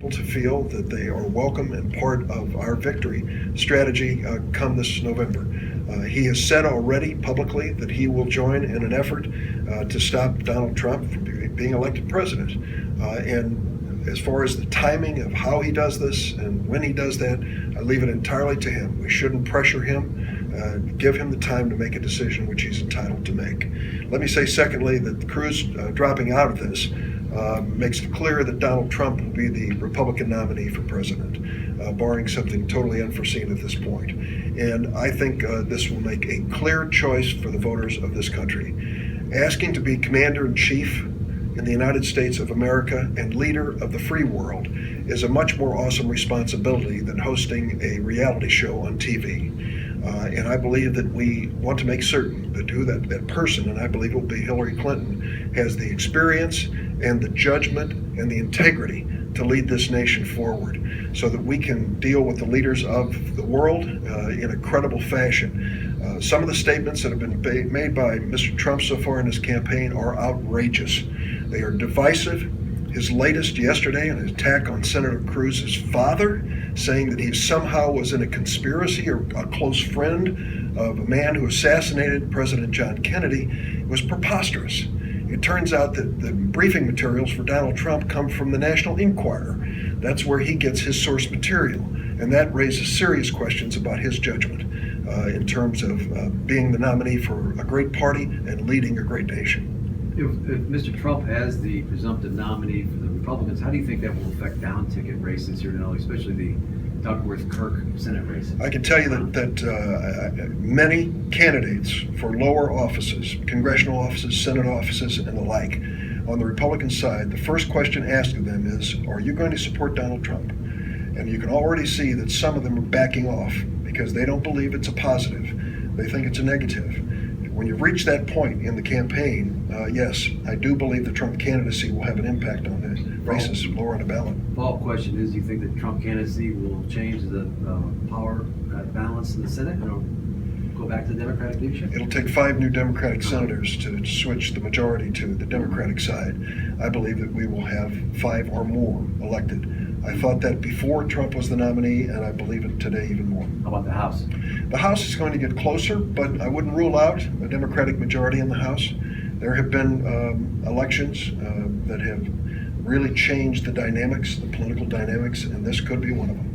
to feel that they are welcome and part of our victory strategy come this November. He has said already publicly that he will join in an effort to stop Donald Trump from being elected president. And as far as the timing of how he does this and when he does that, I leave it entirely to him. We shouldn't pressure him. Give him the time to make a decision which he's entitled to make. Let me say, secondly, that Cruz dropping out of this makes it clear that Donald Trump will be the Republican nominee for president, barring something totally unforeseen at this point. And I think this will make a clear choice for the voters of this country. Asking to be commander-in-chief in the United States of America and leader of the free world is a much more awesome responsibility than hosting a reality show on TV. And I believe that we want to make certain that who that person, and I believe it will be Hillary Clinton, has the experience and the judgment and the integrity to lead this nation forward so that we can deal with the leaders of the world in a credible fashion. Some of the statements that have been made by Mr. Trump so far in his campaign are outrageous. They are divisive. His latest yesterday, an attack on Senator Cruz's father, saying that he somehow was in a conspiracy or a close friend of a man who assassinated President John Kennedy, was preposterous. It turns out that the briefing materials for Donald Trump come from the National Enquirer. That's where he gets his source material, and that raises serious questions about his judgment in terms of being the nominee for a great party and leading a great nation. If Mr. Trump has the presumptive nominee for the Republicans, how do you think that will affect down-ticket races here in Illinois, especially the Duckworth-Kirk Senate race? I can tell you that many candidates for lower offices, congressional offices, Senate offices, and the like, on the Republican side, the first question asked of them is, are you going to support Donald Trump? And you can already see that some of them are backing off because they don't believe it's a positive. They think it's a negative. When you reach that point in the campaign, yes, I do believe the Trump candidacy will have an impact on the races lower on the ballot. Follow-up question is, do you think that Trump candidacy will change the power balance in the Senate and go back to the Democratic leadership? It'll take 5 new Democratic senators to switch the majority to the Democratic side. I believe that we will have 5 or more elected. I thought that before Trump was the nominee, and I believe it today even more. How about the House? The House is going to get closer, but I wouldn't rule out a Democratic majority in the House. There have been elections that have really changed the dynamics, the political dynamics, and this could be one of them.